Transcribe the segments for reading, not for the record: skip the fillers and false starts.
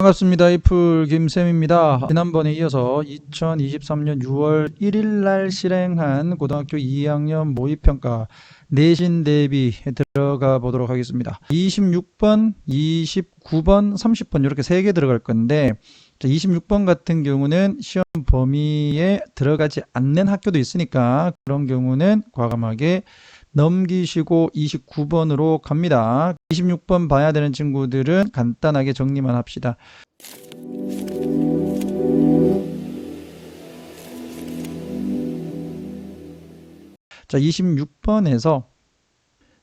반갑습니다. 이풀 김쌤입니다. 지난번에 이어서 2023년 6월 1일 날 실행한 고등학교 2학년 모의평가 내신 대비에 들어가 보도록 하겠습니다. 26번, 29번, 30번 이렇게 3개 들어갈 건데 26번 같은 경우는 시험 범위에 들어가지 않는 학교도 있으니까 그런 경우는 과감하게 넘기시고 29번으로 갑니다. 26번 봐야 되는 친구들은 간단하게 정리만 합시다. 자, 26번에서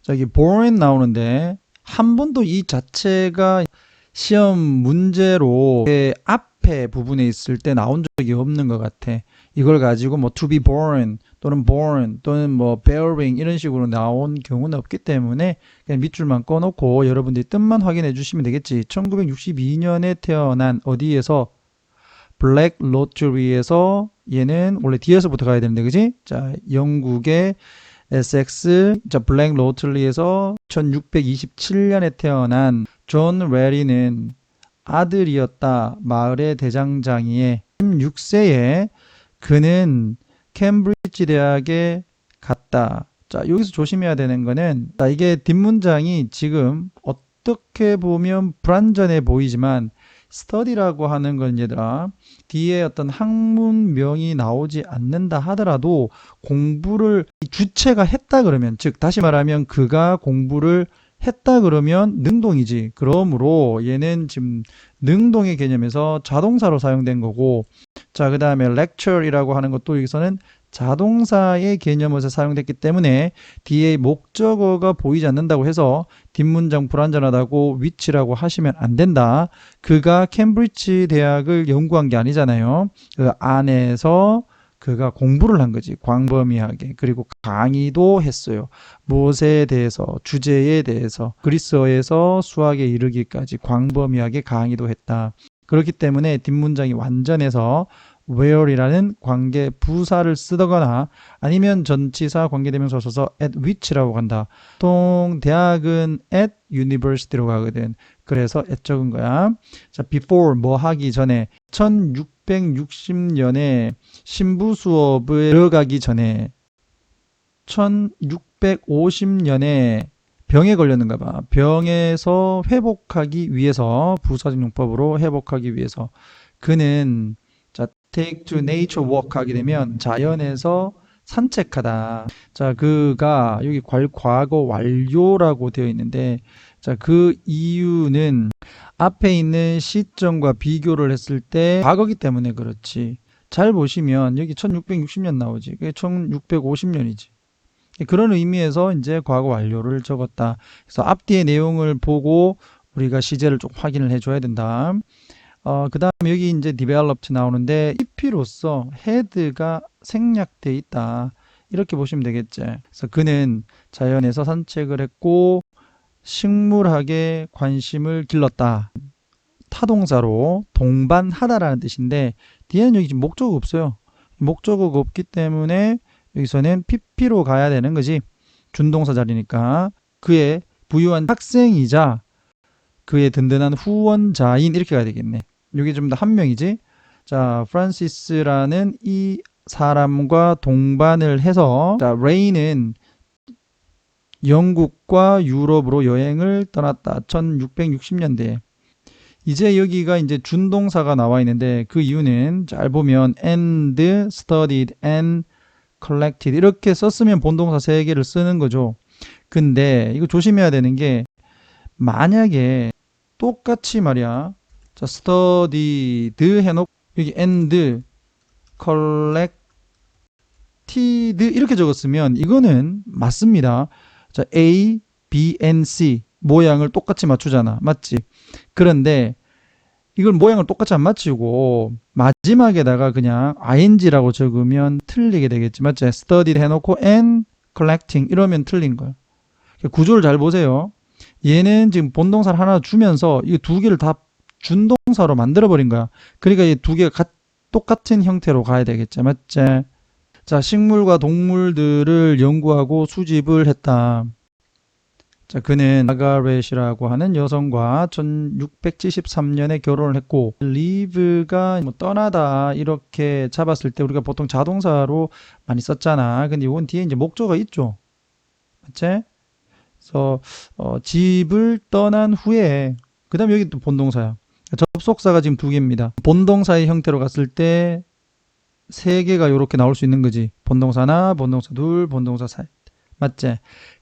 저기 born 나오는데 한 번도 이 자체가 시험 문제로 앞에 부분에 있을 때 나온 적이 없는 것 같아. 이걸 가지고 뭐 to be born 또는 born 또는 뭐 bearing 이런 식으로 나온 경우는 없기 때문에 그냥 밑줄만 꺼놓고 여러분들이 뜻만 확인해 주시면 되겠지. 1962년에 태어난 어디에서 블랙 로터리에서 얘는 원래 뒤에서부터 가야 되는데 그지? 자, 영국의 에섹스 자 블랙 로틀리에서 1627년에 태어난 존 레리는 아들이었다. 마을의 대장장이의 16세에 그는 캠브리지 대학에 갔다. 자, 여기서 조심해야 되는 거는 자, 이게 뒷문장이 지금 어떻게 보면 불완전해 보이지만 study라고 하는 건 얘들아 뒤에 어떤 학문명이 나오지 않는다 하더라도 공부를 주체가 했다 그러면 즉 다시 말하면 그가 공부를 했다 그러면 능동이지. 그러므로 얘는 지금 능동의 개념에서 자동사로 사용된 거고 자, 그 다음에 lecture이라고 하는 것도 여기서는 자동사의 개념에서 사용됐기 때문에 뒤에 목적어가 보이지 않는다고 해서 뒷문장 불완전하다고 which라고 하시면 안 된다. 그가 캠브리지 대학을 연구한 게 아니잖아요. 그 안에서 그가 공부를 한 거지. 광범위하게. 그리고 강의도 했어요. 무엇에 대해서, 주제에 대해서, 그리스어에서 수학에 이르기까지 광범위하게 강의도 했다. 그렇기 때문에 뒷문장이 완전해서 where이라는 관계 부사를 쓰거나 아니면 전치사 관계대명사 써서 at which라고 간다. 보통 대학은 at university로 가거든. 그래서 at 적은 거야. 자, before 뭐 하기 전에 1660년에 신부 수업에 들어가기 전에 1650년에 병에 걸렸는가 봐. 병에서 회복하기 위해서 부사적 용법으로 회복하기 위해서 그는 자 take to nature walk 하게 되면 자연에서 산책하다. 자, 그가 여기 과거 완료라고 되어 있는데 자, 그 이유는 앞에 있는 시점과 비교를 했을 때 과거기 때문에 그렇지. 잘 보시면 여기 1660년 나오지. 그게 1650년이지. 그런 의미에서 이제 과거 완료를 적었다. 그래서 앞뒤의 내용을 보고 우리가 시제를 좀 확인을 해줘야 된다. 그 다음에 여기 이제 developed 나오는데 PP로서 had가 생략돼 있다. 이렇게 보시면 되겠지. 그래서 그는 자연에서 산책을 했고 식물학에 관심을 길렀다. 타동사로 동반하다라는 뜻인데 뒤에는 여기 지금 목적어가 없어요. 목적어가 없기 때문에 여기서는 PP로 가야 되는 거지. 준동사 자리니까 그의 부유한 학생이자 그의 든든한 후원자인 이렇게 가야 되겠네. 여기 좀 더 한 명이지. 자, 프란시스라는 이 사람과 동반을 해서 자, 레이는 영국과 유럽으로 여행을 떠났다. 1660년대에. 이제 여기가 이제 준동사가 나와 있는데 그 이유는 잘 보면 and, studied, and collected 이렇게 썼으면 본동사 3개를 쓰는 거죠. 근데 이거 조심해야 되는 게 만약에 똑같이 말이야. 자, studied 해놓고 여기 and, collected 이렇게 적었으면 이거는 맞습니다. 자, A, B, and C 모양을 똑같이 맞추잖아. 맞지? 그런데 이걸 모양을 똑같이 안 맞추고 마지막에다가 그냥 ing라고 적으면 틀리게 되겠지. 맞지? studied 해놓고 and collecting 이러면 틀린 거야. 구조를 잘 보세요. 얘는 지금 본동사를 하나 주면서 이 두 개를 다 준동사로 만들어버린 거야. 그러니까 이 두 개가 똑같은 형태로 가야 되겠지. 맞지? 자, 식물과 동물들을 연구하고 수집을 했다. 자, 그는 마가렛이라고 하는 여성과 1673년에 결혼을 했고, live가 뭐 떠나다 이렇게 잡았을 때 우리가 보통 자동사로 많이 썼잖아. 근데 이건 뒤에 이제 목조가 있죠. 맞지? 그래서 집을 떠난 후에, 그 다음에 여기 또 본동사야. 접속사가 지금 두 개입니다. 본동사의 형태로 갔을 때 세 개가 이렇게 나올 수 있는 거지. 본동사나 본동사 둘, 본동사 셋. 맞지?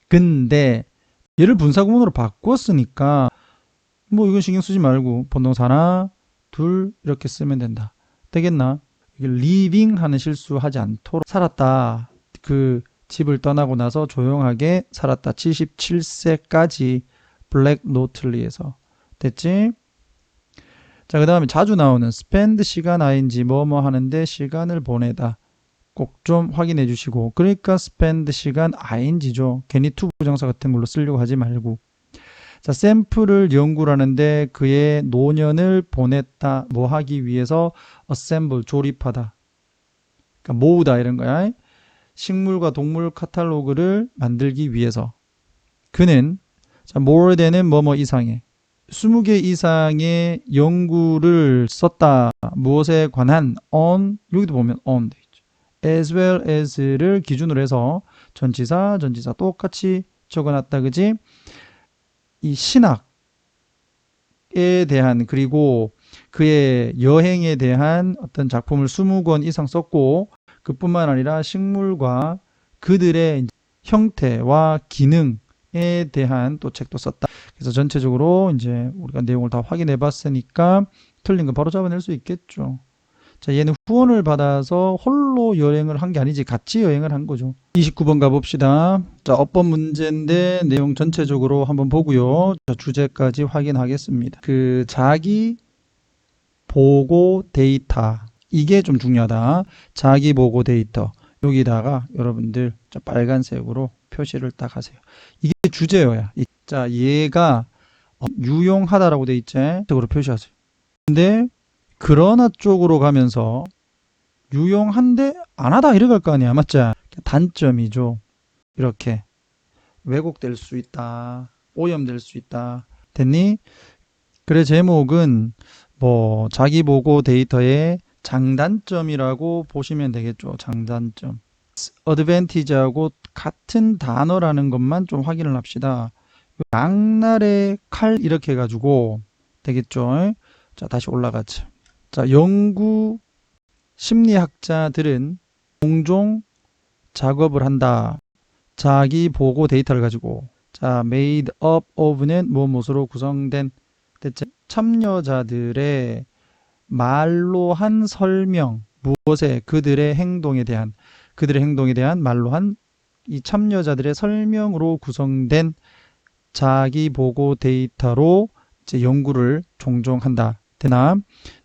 근데 얘를 분사구문으로 바꿨으니까 뭐 이건 신경 쓰지 말고 본동사나 둘 이렇게 쓰면 된다. 되겠나? living 하는 실수하지 않도록 살았다. 그 집을 떠나고 나서 조용하게 살았다. 77세까지 블랙 노틀리에서. 됐지? 자, 그 다음에 자주 나오는 spend 시간 ing 뭐뭐 하는데 시간을 보내다. 꼭 좀 확인해 주시고. 그러니까 spend 시간 ing죠. 괜히 to 부정사 같은 걸로 쓰려고 하지 말고. 자, 샘플을 연구를 하는데 그의 노년을 보냈다. 뭐 하기 위해서 assemble 조립하다. 그러니까 모으다 이런 거야. 식물과 동물 카탈로그를 만들기 위해서. 그는 자, more than은 뭐뭐 이상의 20개 이상의 연구를 썼다. 무엇에 관한 on 여기도 보면 on 돼 있죠. as well as를 기준으로 해서 전치사 똑같이 적어놨다. 그지? 이 신학에 대한 그리고 그의 여행에 대한 어떤 작품을 20권 이상 썼고 그뿐만 아니라 식물과 그들의 형태와 기능에 대한 또 책도 썼다. 그래서 전체적으로 이제 우리가 내용을 다 확인해 봤으니까 틀린 거 바로 잡아낼 수 있겠죠. 자, 얘는 후원을 받아서 홀로 여행을 한 게 아니지 같이 여행을 한 거죠. 29번 가봅시다. 자, 어법 문제인데 내용 전체적으로 한번 보고요. 자, 주제까지 확인하겠습니다. 그 자기 보고 데이터 이게 좀 중요하다. 자기 보고 데이터 여기다가 여러분들 자, 빨간색으로 표시를 딱 하세요. 이게 주제어야. 자, 얘가 유용하다라고 돼 있지. 쪽으로 표시하세요. 근데 그러나 쪽으로 가면서 유용한데 안 하다 이래 갈 거 아니야. 맞지? 단점이죠. 이렇게 왜곡될 수 있다. 오염될 수 있다. 됐니? 그래 제목은 뭐 자기 보고 데이터의 장단점이라고 보시면 되겠죠. 장단점. 어드밴티지하고 같은 단어라는 것만 좀 확인을 합시다. 양날의 칼 이렇게 해가지고 되겠죠. 자, 다시 올라가죠. 자, 연구 심리학자들은 종종 작업을 한다. 자기 보고 데이터를 가지고. 자, made up of는 무엇으로 구성된 대체 참여자들의 말로 한 설명, 무엇에 그들의 행동에 대한 말로 한 이 참여자들의 설명으로 구성된 자기 보고 데이터로 이제 연구를 종종 한다. 되나?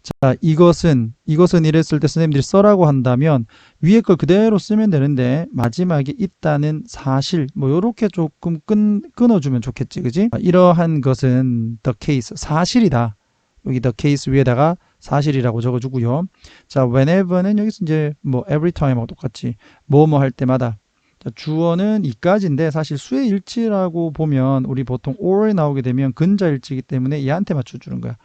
자, 이것은 이랬을 때 선생님들이 써라고 한다면 위에 걸 그대로 쓰면 되는데 마지막에 있다는 사실 뭐 요렇게 조금 끊어주면 좋겠지. 그지? 이러한 것은 the case 사실이다. 여기 the case 위에다가 사실이라고 적어주고요. 자, whenever는 여기서 이제 뭐 every time하고 똑같이 뭐뭐 할 때마다. 자, 주어는 이까지인데 사실 수의 일치라고 보면 우리 보통 or이 나오게 되면 근자 일치이기 때문에 얘한테 맞춰주는 거야.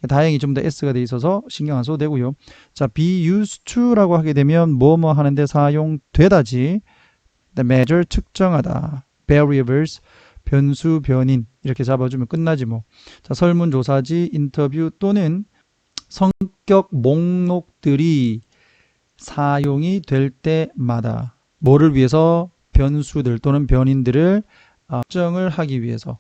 다행히 좀 더 s가 돼 있어서 신경 안 써도 되고요. 자, be used to라고 하게 되면 뭐뭐 하는데 사용되다지. measure 측정하다. variables 변수 변인 이렇게 잡아주면 끝나지 뭐. 자, 설문조사지 인터뷰 또는 성격 목록들이 사용이 될 때마다 뭐를 위해서 변수들 또는 변인들을 측정을 하기 위해서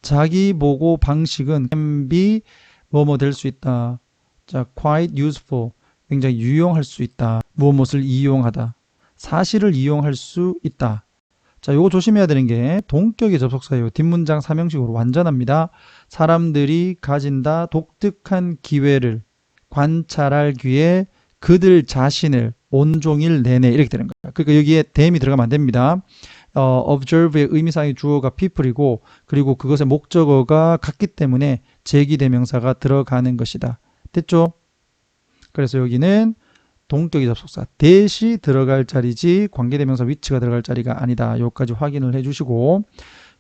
자기 보고 방식은 can be 뭐뭐 될 수 있다. 자, quite useful 굉장히 유용할 수 있다. 무엇을 이용하다. 사실을 이용할 수 있다. 자, 요거 조심해야 되는 게 동격의 접속사예요. 뒷문장 삼형식으로 완전합니다. 사람들이 가진다 독특한 기회를 관찰할 기회 그들 자신을 온종일 내내 이렇게 되는 거예요. 그러니까 여기에 them이 들어가면 안 됩니다. observe의 의미상의 주어가 people이고 그리고 그것의 목적어가 같기 때문에 제기대명사가 들어가는 것이다. 됐죠? 그래서 여기는 동격의 접속사 대시 들어갈 자리지 관계대명사 위치가 들어갈 자리가 아니다. 여기까지 확인을 해주시고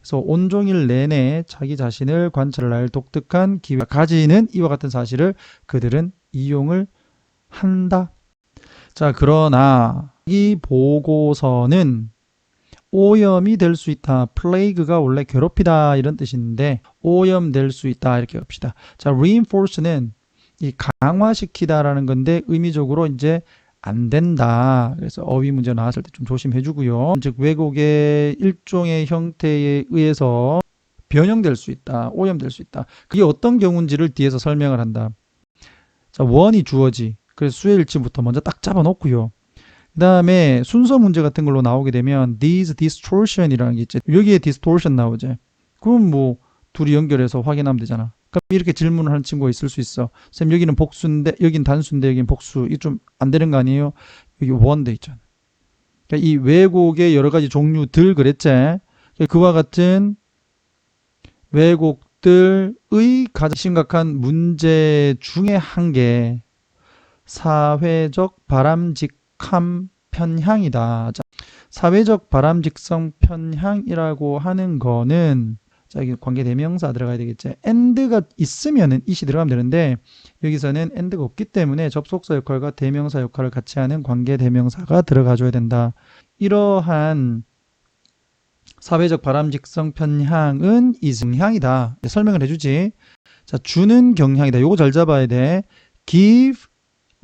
그래서 온종일 내내 자기 자신을 관찰할 독특한 기회가 가지는 이와 같은 사실을 그들은 이용을 한다. 자, 그러나 이 보고서는 오염이 될 수 있다. 플레이그가 원래 괴롭히다 이런 뜻인데 오염될 수 있다 이렇게 합시다. 자, reinforce는 이 강화시키다라는 건데 의미적으로 이제 안 된다. 그래서 어휘 문제 나왔을 때 좀 조심해 주고요. 즉 왜곡의 일종의 형태에 의해서 변형될 수 있다. 오염될 수 있다. 그게 어떤 경우인지를 뒤에서 설명을 한다. 자, 원이 주어지. 그래서 수의 일치부터 먼저 딱 잡아 놓고요. 그 다음에 순서 문제 같은 걸로 나오게 되면 these distortion이라는 게 있죠. 여기에 distortion 나오죠. 그럼 뭐 둘이 연결해서 확인하면 되잖아. 그럼 이렇게 질문을 하는 친구가 있을 수 있어. 쌤 여기는 복수인데 여긴 단수인데 여긴 복수. 이게 좀 안 되는 거 아니에요? 여기 원돼 있잖아. 그러니까 이 왜곡의 여러 가지 종류들 그랬지. 그와 같은 왜곡들의 가장 심각한 문제 중에 한 게 사회적 바람직함 편향이다. 자, 사회적 바람직성 편향이라고 하는 거는 자, 여기 관계 대명사 들어가야 되겠지. and가 있으면은 it이 들어가면 되는데 여기서는 and가 없기 때문에 접속사 역할과 대명사 역할을 같이 하는 관계 대명사가 들어가줘야 된다. 이러한 사회적 바람직성 편향은 이승향이다. 설명을 해주지. 자, 주는 경향이다. 요거 잘 잡아야 돼. give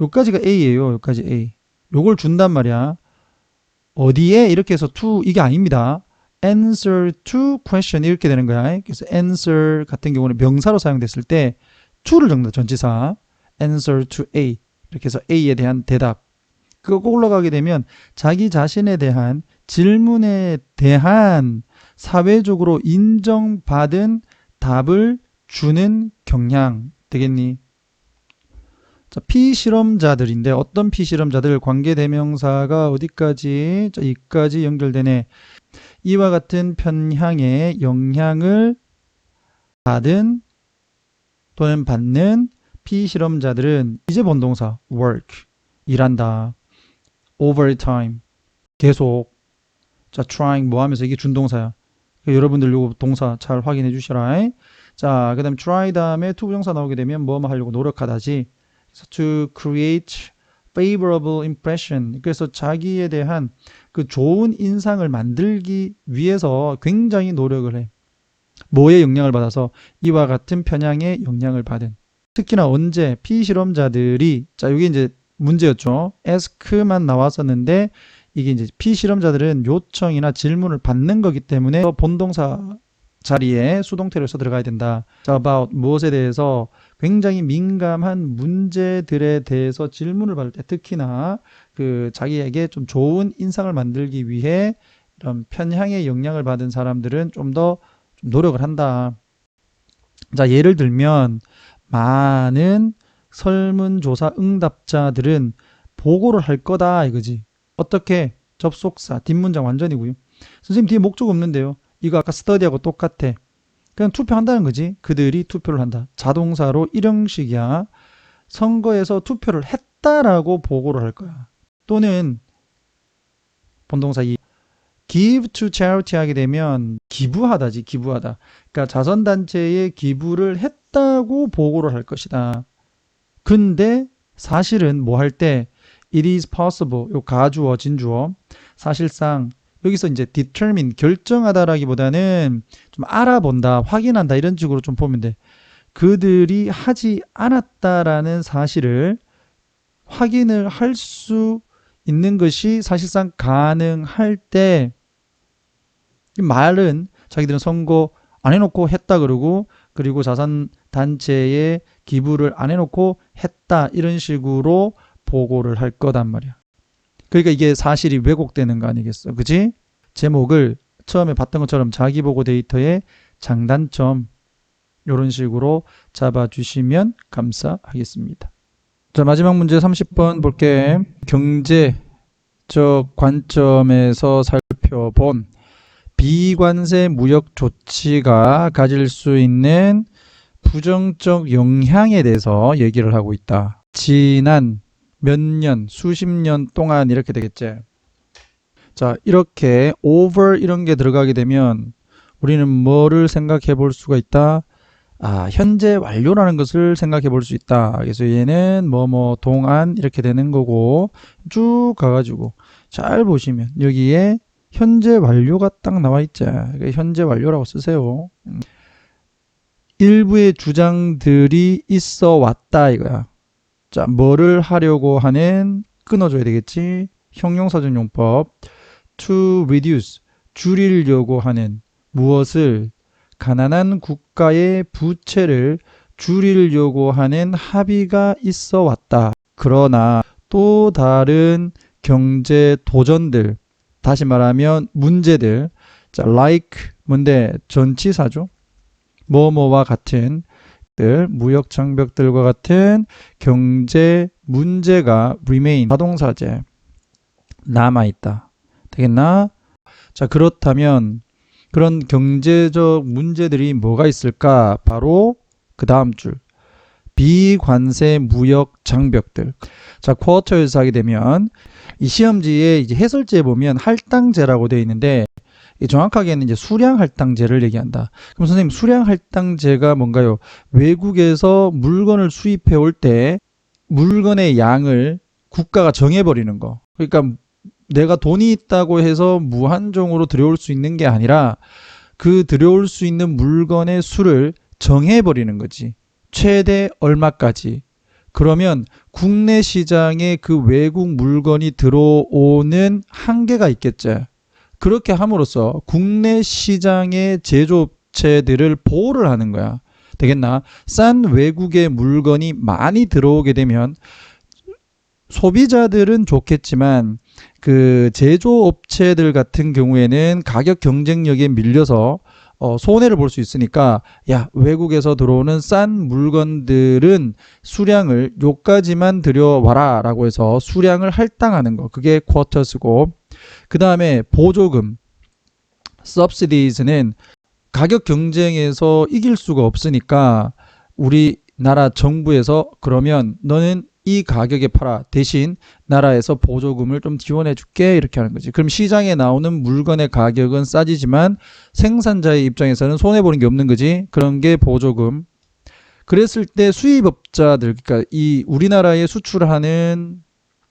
요까지가 A예요. 요까지 A. 요걸 준단 말이야. 어디에 이렇게 해서 to 이게 아닙니다. answer to question 이렇게 되는 거야. 그래서 answer 같은 경우는 명사로 사용됐을 때 to를 적는다. 전치사. answer to A 이렇게 해서 A에 대한 대답. 그거 꼭 올라가게 되면 자기 자신에 대한 질문에 대한 사회적으로 인정받은 답을 주는 경향 되겠니? 자, 피실험자들인데 어떤 피실험자들 관계대명사가 어디까지? 자, 이까지 연결되네. 이와 같은 편향에 영향을 받은 또는 받는 피실험자들은 이제 본동사 work 일한다. overtime 계속 자 trying 뭐 하면서 이게 준동사야. 그러니까 여러분들 요거 동사 잘 확인해 주시라. 자, 그 다음에 try 다음에 to 부정사 나오게 되면 뭐뭐 하려고 노력하다지. to create favorable impression. 그래서 자기에 대한 그 좋은 인상을 만들기 위해서 굉장히 노력을 해. 뭐에 영향을 받아서? 이와 같은 편향에 영향을 받은. 특히나 언제 피실험자들이 자, 이게 이제 문제였죠. ask만 나왔었는데 이게 이제 피실험자들은 요청이나 질문을 받는 거기 때문에 본동사 자리에 수동태를 써 들어가야 된다. 자, about 무엇에 대해서 굉장히 민감한 문제들에 대해서 질문을 받을 때 특히나 그 자기에게 좀 좋은 인상을 만들기 위해 이런 편향의 영향을 받은 사람들은 좀 더 좀 노력을 한다. 자, 예를 들면 많은 설문조사 응답자들은 보고를 할 거다 이거지. 어떻게? 접속사 뒷문장 완전이고요. 선생님 뒤에 목적 없는데요. 이거 아까 스터디하고 똑같아. 그냥 투표한다는 거지. 그들이 투표를 한다. 자동사로 일형식이야. 선거에서 투표를 했다라고 보고를 할 거야. 또는 본동사 이 give to charity 하게 되면 기부하다지. 기부하다. 그러니까 자선단체에 기부를 했다고 보고를 할 것이다. 근데 사실은 뭐 할 때 it is possible 요 가주어 진주어 사실상 여기서 이제 determine 결정하다라기보다는 좀 알아본다 확인한다 이런 식으로 좀 보면 돼. 그들이 하지 않았다라는 사실을 확인을 할 수 있는 것이 사실상 가능할 때 말은 자기들은 선거 안 해놓고 했다 그러고 그리고 자선단체에 기부를 안 해놓고 했다 이런 식으로 보고를 할 거단 말이야. 그러니까 이게 사실이 왜곡되는 거 아니겠어. 그지? 제목을 처음에 봤던 것처럼 자기보고 데이터의 장단점 이런 식으로 잡아주시면 감사하겠습니다. 자, 마지막 문제 30번 볼게. 경제적 관점에서 살펴본 비관세 무역 조치가 가질 수 있는 부정적 영향에 대해서 얘기를 하고 있다. 지난 몇 년, 수십 년 동안 이렇게 되겠지. 자, 이렇게 over 이런 게 들어가게 되면 우리는 뭐를 생각해 볼 수가 있다? 현재 완료라는 것을 생각해 볼 수 있다. 그래서 얘는 뭐뭐 동안 이렇게 되는 거고 쭉 가가지고 잘 보시면 여기에 현재 완료가 딱 나와 있죠. 현재 완료라고 쓰세요. 일부의 주장들이 있어 왔다 이거야. 자, 뭐를 하려고 하는 끊어줘야 되겠지. 형용사전용법 to reduce 줄이려고 하는 무엇을 가난한 국가의 부채를 줄이려고 하는 합의가 있어 왔다. 그러나 또 다른 경제 도전들, 다시 말하면 문제들, 자, like 뭔데 전치사죠. 뭐뭐와 같은 무역 장벽들과 같은 경제 문제가 remain 자동사제 남아있다. 되겠나? 자, 그렇다면 그런 경제적 문제들이 뭐가 있을까? 바로 그 다음 줄 비관세 무역 장벽들. 자, 쿼터에서 하게 되면 이 시험지에 이제 해설지에 보면 할당제라고 되어 있는데 정확하게는 이제 수량 할당제를 얘기한다. 그럼 선생님 수량 할당제가 뭔가요? 외국에서 물건을 수입해 올 때 물건의 양을 국가가 정해버리는 거. 그러니까 내가 돈이 있다고 해서 무한정으로 들여올 수 있는 게 아니라 그 들여올 수 있는 물건의 수를 정해버리는 거지. 최대 얼마까지. 그러면 국내 시장에 그 외국 물건이 들어오는 한계가 있겠죠. 그렇게 함으로써 국내 시장의 제조업체들을 보호를 하는 거야. 되겠나? 싼 외국의 물건이 많이 들어오게 되면 소비자들은 좋겠지만 그 제조업체들 같은 경우에는 가격 경쟁력에 밀려서 손해를 볼 수 있으니까 야, 외국에서 들어오는 싼 물건들은 수량을 요까지만 들여와라 라고 해서 수량을 할당하는 거. 그게 쿼터스고, 그 다음에 보조금 subsidies는 가격 경쟁에서 이길 수가 없으니까 우리나라 정부에서 그러면 너는 이 가격에 팔아. 대신 나라에서 보조금을 좀 지원해 줄게. 이렇게 하는 거지. 그럼 시장에 나오는 물건의 가격은 싸지지만 생산자의 입장에서는 손해보는 게 없는 거지. 그런 게 보조금. 그랬을 때 수입업자들, 그러니까 이 우리나라에 수출하는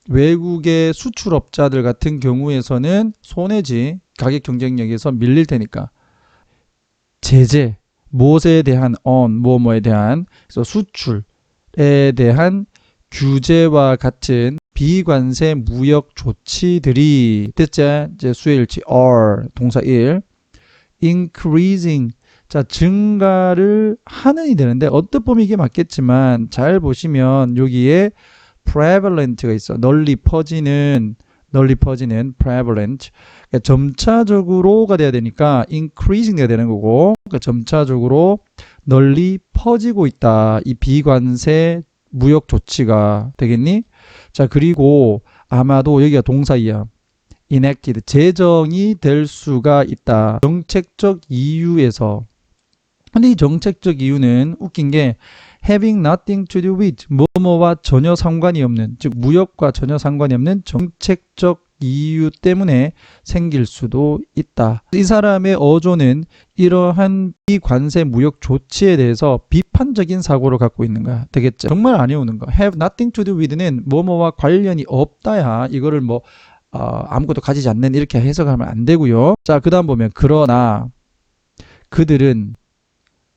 외국의 수출업자들 같은 경우에서는 손해지. 가격 경쟁력에서 밀릴 테니까. 제재, 무엇에 대한 뭐뭐에 대한, 그래서 수출에 대한 규제와 같은 비관세 무역 조치들이 뜻자 이제 수일치 are 동사 1 increasing 자 증가를 하는이 되는데 어떤 범위 이게 맞겠지만 잘 보시면 여기에 prevalent가 있어. 널리 퍼지는 prevalent 그러니까 점차적으로가 돼야 되니까 increasing 돼야 되는 거고 그러니까 점차적으로 널리 퍼지고 있다. 이 비관세 무역 조치가 되겠니? 자, 그리고 아마도 여기가 동사이야. enacted, 제정이 될 수가 있다. 정책적 이유에서. 근데 이 정책적 이유는 웃긴 게 having nothing to do with, 뭐뭐와 전혀 상관이 없는, 즉 무역과 전혀 상관이 없는 정책적 이유 때문에 생길 수도 있다. 이 사람의 어조는 이러한 비관세 무역 조치에 대해서 비판적인 사고를 갖고 있는 거야. 되겠죠? 정말 안 해오는 거. have nothing to do with는 뭐뭐와 관련이 없다야. 이거를 뭐 아무것도 가지지 않는 이렇게 해석하면 안 되고요. 자, 그 다음 보면 그러나 그들은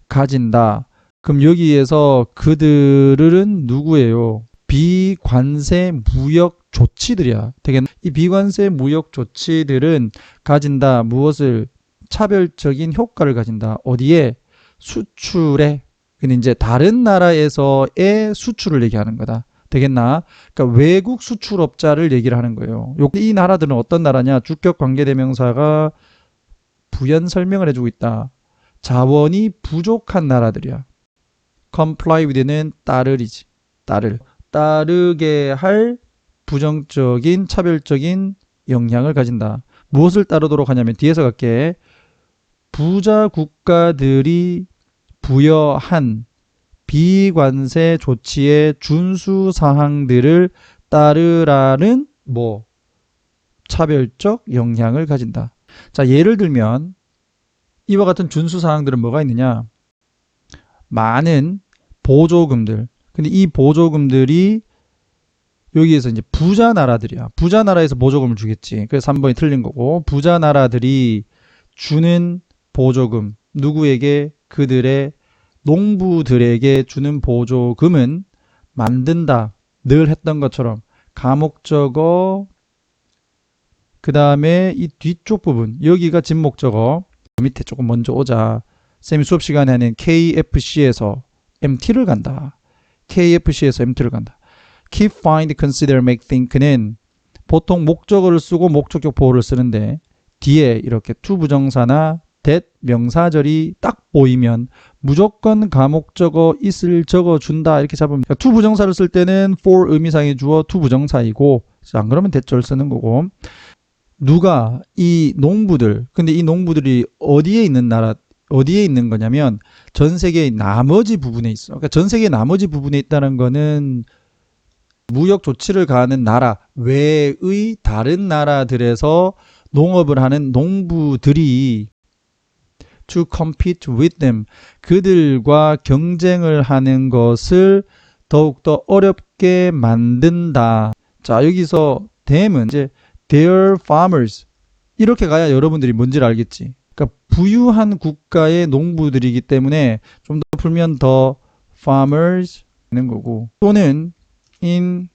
가진다. 그럼 여기에서 그들은 누구예요? 비관세 무역 조치들이야. 되겠나? 이 비관세 무역 조치들은 가진다. 무엇을? 차별적인 효과를 가진다. 어디에? 수출에. 근데 이제 다른 나라에서의 수출을 얘기하는 거다. 되겠나? 그러니까 외국 수출업자를 얘기를 하는 거예요. 이 나라들은 어떤 나라냐? 주격 관계대명사가 부연 설명을 해주고 있다. 자원이 부족한 나라들이야. comply with는 따르리지. 따르게 할 부정적인 차별적인 영향을 가진다. 무엇을 따르도록 하냐면 뒤에서 갈게. 부자 국가들이 부여한 비관세 조치의 준수 사항들을 따르라는 차별적 영향을 가진다. 자, 예를 들면 이와 같은 준수사항들은 뭐가 있느냐? 많은 보조금들. 근데 이 보조금들이 여기에서 이제 부자 나라들이야. 부자 나라에서 보조금을 주겠지. 그래서 3번이 틀린 거고, 부자 나라들이 주는 보조금, 누구에게? 그들의 농부들에게 주는 보조금은 만든다. 늘 했던 것처럼 가목적어, 그 다음에 이 뒤쪽 부분, 여기가 진목적어. 밑에 조금 먼저 오자. 쌤이 수업 시간에는 KFC에서 MT를 간다. KFC에서 MT를 간다. Keep, find, consider, make, think는 보통 목적어를 쓰고 목적격 보호를 쓰는데 뒤에 이렇게 to 부정사나 that 명사절이 딱 보이면 무조건 가목적어 있을 적어준다 이렇게 잡으면 그러니까 to 부정사를 쓸 때는 for 의미상의 주어 to 부정사이고 안 그러면 that절 쓰는 거고 누가 이 농부들 근데 이 농부들이 어디에 있는 나라 어디에 있는 거냐면 전 세계의 나머지 부분에 있어. 그러니까 전 세계의 나머지 부분에 있다는 거는 무역 조치를 가하는 나라 외의 다른 나라들에서 농업을 하는 농부들이 to compete with them 그들과 경쟁을 하는 것을 더욱더 어렵게 만든다. 자 여기서 them은 이제 their farmers 이렇게 가야 여러분들이 뭔지를 알겠지. 그러니까 부유한 국가의 농부들이기 때문에 좀 더 풀면 더 farmers 되는 거고 또는 in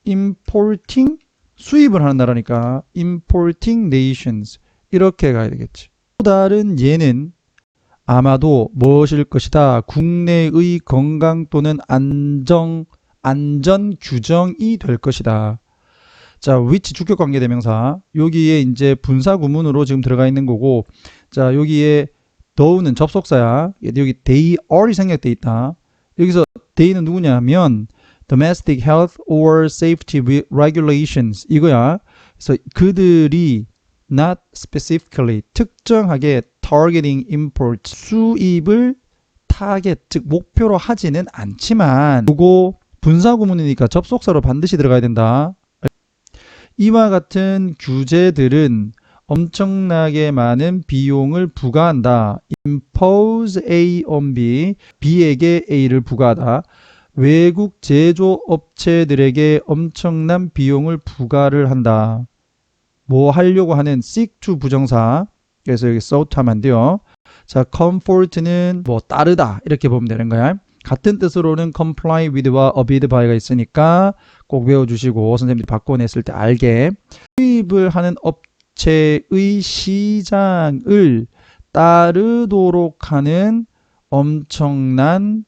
importing 수입을 하는 나라니까 importing nations 이렇게 가야 되겠지. 또 다른 예는 아마도 무엇일 것이다. 국내의 건강 또는 안전 규정이 될 것이다. 자, which 주격관계대명사 여기에 이제 분사구문으로 지금 들어가 있는 거고 자 여기에 though는 접속사야. 여기 they are이 생략돼 있다. 여기서 they는 누구냐 하면 domestic health or safety regulations 이거야. 그래서 그들이 not specifically 특정하게 targeting import 수입을 타겟 즉 목표로 하지는 않지만 그거 분사구문이니까 접속사로 반드시 들어가야 된다. 이와 같은 규제들은 엄청나게 많은 비용을 부과한다. impose A on B, B에게 A를 부과하다. 외국 제조업체들에게 엄청난 비용을 부과를 한다. 뭐 하려고 하는 seek to 부정사. 그래서 여기 sought 하면 안 돼요. 자, comfort는 뭐 따르다 이렇게 보면 되는 거야. 같은 뜻으로는 comply with와 abide by가 있으니까 꼭 외워주시고 선생님들이 바꿔냈을 때 알게 수입을 하는 업체의 시장을 따르도록 하는 엄청난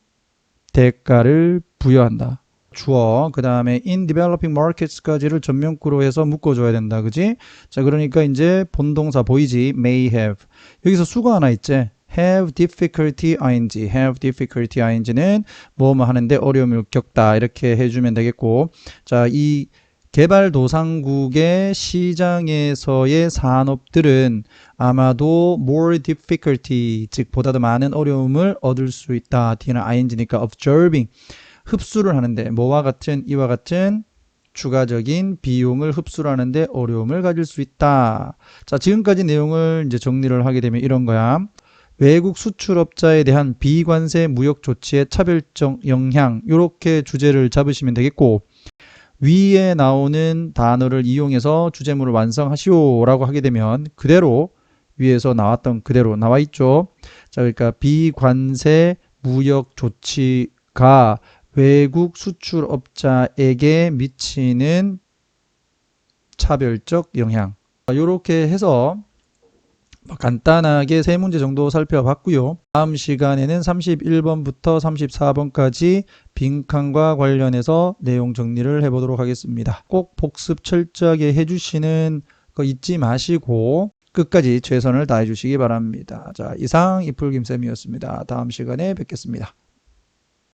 대가를 부여한다. 주어 그 다음에 in developing markets까지를 전면구로 해서 묶어줘야 된다. 그지? 자 그러니까 이제 본동사 보이지? may have 여기서 수가 하나 있지? have difficulty ing have difficulty ing는 뭐뭐 하는데 어려움을 겪다 이렇게 해주면 되겠고 자 이 개발도상국의 시장에서의 산업들은 아마도 more difficulty 즉 보다 더 많은 어려움을 얻을 수 있다. 뒤는 ing니까 observing 흡수를 하는데 뭐와 같은 이와 같은 추가적인 비용을 흡수를 하는데 어려움을 가질 수 있다. 자 지금까지 내용을 이제 정리를 하게 되면 이런 거야. 외국 수출업자에 대한 비관세 무역 조치의 차별적 영향 이렇게 주제를 잡으시면 되겠고 위에 나오는 단어를 이용해서 주제문을 완성하시오 라고 하게 되면 그대로 위에서 나왔던 그대로 나와 있죠. 자 그러니까 비관세 무역 조치가 외국 수출업자에게 미치는 차별적 영향 이렇게 해서 간단하게 세 문제 정도 살펴봤고요. 다음 시간에는 31번부터 34번까지 빈칸과 관련해서 내용 정리를 해보도록 하겠습니다. 꼭 복습 철저하게 해주시는 거 잊지 마시고 끝까지 최선을 다해 주시기 바랍니다. 자, 이상 이풀김쌤이었습니다. 다음 시간에 뵙겠습니다.